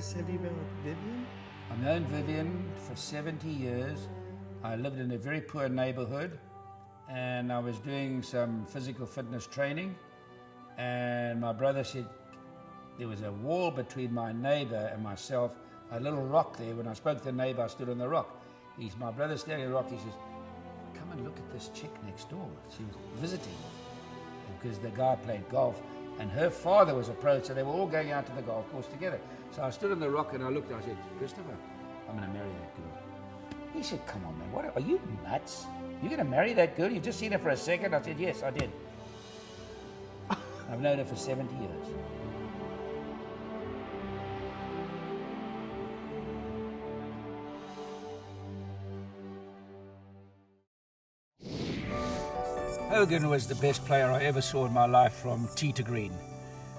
years have you been with Vivian? I've known Vivian for 70 years. I lived in a very poor neighborhood and I was doing some physical fitness training, and my brother said there was a wall between my neighbor and myself, a little rock there. When I spoke to the neighbor, I stood on the rock. My brother's standing on the rock. He says, come and look at this chick next door. She was visiting because the guy played golf and her father was a pro, so they were all going out to the golf course together. So I stood on the rock and I looked and I said, Christopher, I'm going to marry that girl. He said, come on, man, what are you nuts? You're going to marry that girl? You've just seen her for a second? I said, yes, I did. I've known her for 70 years. Hogan was the best player I ever saw in my life from tee to green.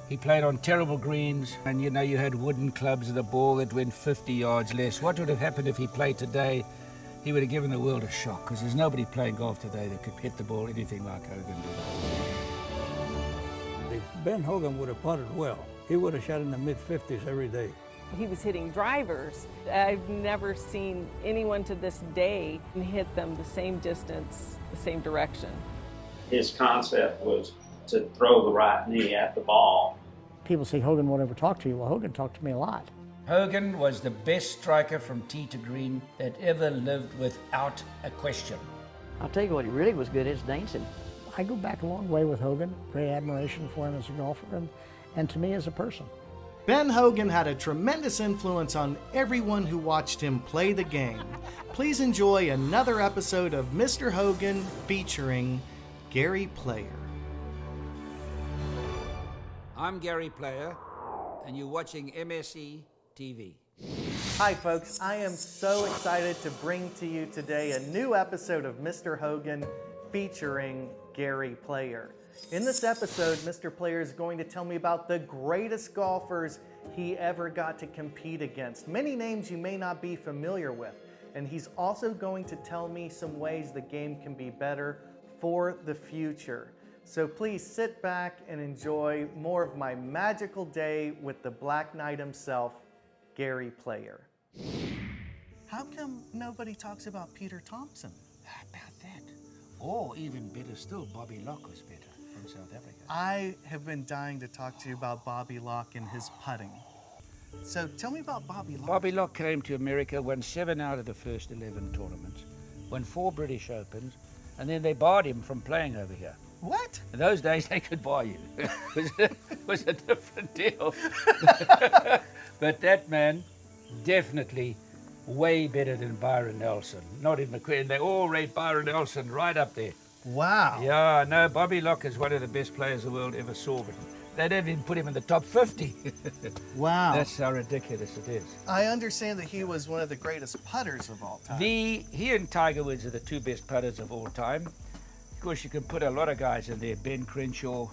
He played on terrible greens, and you know, you had wooden clubs and a ball that went 50 yards less. What would have happened if he played today? He would have given the world a shock, because there's nobody playing golf today that could hit the ball anything like Hogan did. If Ben Hogan would have putted well, he would have shot in the mid-50s every day. He was hitting drivers. I've never seen anyone to this day hit them the same distance, the same direction. His concept was to throw the right knee at the ball. People say Hogan won't ever talk to you. Well, Hogan talked to me a lot. Hogan was the best striker from tee to green that ever lived, without a question. I'll tell you what he really was good at is dancing. I go back a long way with Hogan. Great admiration for him as a golfer and to me as a person. Ben Hogan had a tremendous influence on everyone who watched him play the game. Please enjoy another episode of Mr. Hogan featuring Gary Player. I'm Gary Player, and you're watching MSE TV. Hi folks, I am so excited to bring to you today a new episode of Mr. Hogan featuring Gary Player. In this episode, Mr. Player is going to tell me about the greatest golfers he ever got to compete against. Many names you may not be familiar with. And he's also going to tell me some ways the game can be better for the future. So please sit back and enjoy more of my magical day with the Black Knight himself, Gary Player. How come nobody talks about Peter Thompson? How about that? Or even better still, Bobby Locke was better from South Africa. I have been dying to talk to you about Bobby Locke and his putting. So tell me about Bobby Locke. Bobby Locke came to America, won 7 out of the first 11 tournaments, won 4 British Opens, and then they barred him from playing over here. What? In those days, they could buy you. It was a different deal. But that man, definitely way better than Byron Nelson. Not in McQueen. They all rate Byron Nelson right up there. Wow. Yeah, no, Bobby Locke is one of the best players the world ever saw. But they don't even put him in the top 50. Wow. That's how ridiculous it is. I understand that he was one of the greatest putters of all time. He and Tiger Woods are the 2 best putters of all time. Of course, you can put a lot of guys in there. Ben Crenshaw,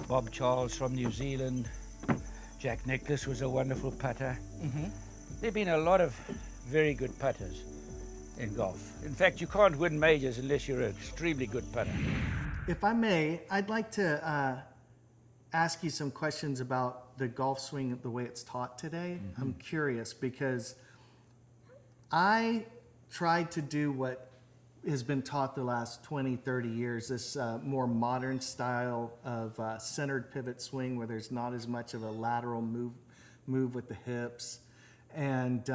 Bob Charles from New Zealand. Jack Nicklaus was a wonderful putter. There have been a lot of very good putters in golf. In fact, you can't win majors unless you're an extremely good putter. If I may, I'd like to ask you some questions about the golf swing, the way it's taught today. I'm curious because I tried to do what has been taught the last 20, 30 years, this more modern style of centered pivot swing where there's not as much of a lateral move with the hips. And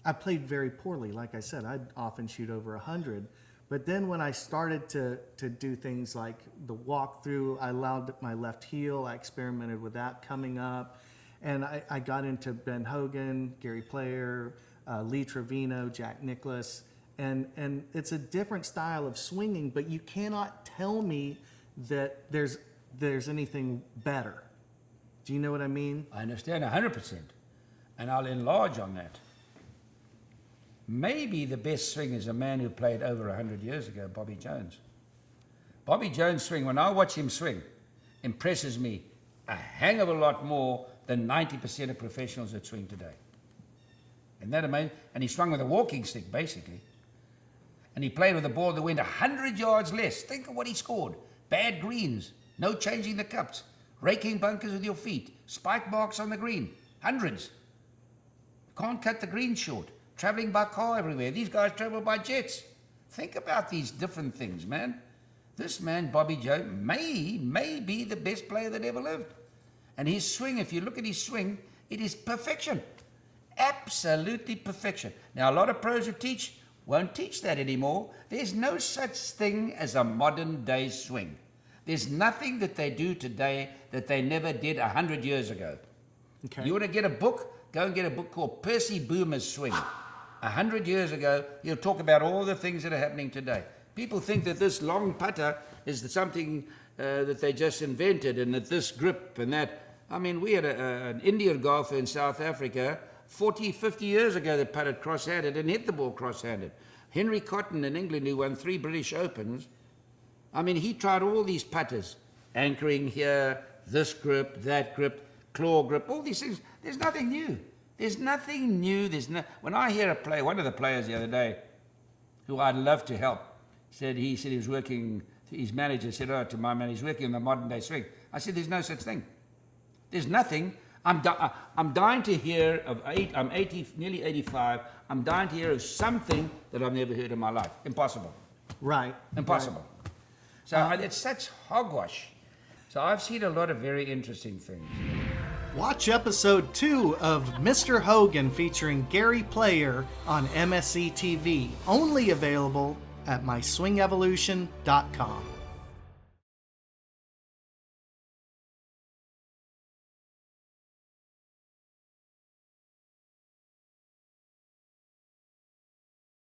I played very poorly. Like I said, I'd often shoot over 100. But then when I started to do things like the walkthrough, I allowed my left heel, I experimented with that coming up. And I got into Ben Hogan, Gary Player, Lee Trevino, Jack Nicklaus. And it's a different style of swinging, but you cannot tell me that there's anything better. Do you know what I mean? I understand 100%. And I'll enlarge on that. Maybe the best swing is a man who played over 100 years ago, Bobby Jones. Bobby Jones' swing, when I watch him swing, impresses me a hang of a lot more than 90% of professionals that swing today. Isn't that amazing? And he swung with a walking stick, basically. And he played with a ball that went 100 yards less. Think of what he scored. Bad greens, no changing the cups, raking bunkers with your feet, spike marks on the green, hundreds. can't cut the green short, traveling by car everywhere. These guys travel by jets. Think about these different things, man. This man, Bobby Joe, may be the best player that ever lived. And his swing, if you look at his swing, it is perfection. Absolutely perfection. Now, a lot of pros who teach won't teach that anymore. There's no such thing as a modern day swing. There's nothing that they do today that they never did 100 years ago. Okay. You want to get a book? Go and get a book called Percy Boomer's Swing. 100 years ago, he'll talk about all the things that are happening today. People think that this long putter is something that they just invented, and that this grip and that. I mean, we had an Indian golfer in South Africa 40, 50 years ago that putted cross-handed and hit the ball cross-handed. Henry Cotton in England, who won 3 British Opens, I mean, he tried all these putters, anchoring here, this grip, that grip, claw grip, all these things. There's nothing new. There's nothing new. When I hear a player, one of the players the other day, who I'd love to help, said he was working, his manager said, to my man, he's working on the modern day swing. I said, there's no such thing. There's nothing. I'm dying to hear of, I'm 80, nearly 85, I'm dying to hear of something that I've never heard in my life. Impossible. Right. Impossible. So it's such hogwash. So I've seen a lot of very interesting things. Watch episode 2 of Mr. Hogan featuring Gary Player on MSC TV, only available at myswingevolution.com.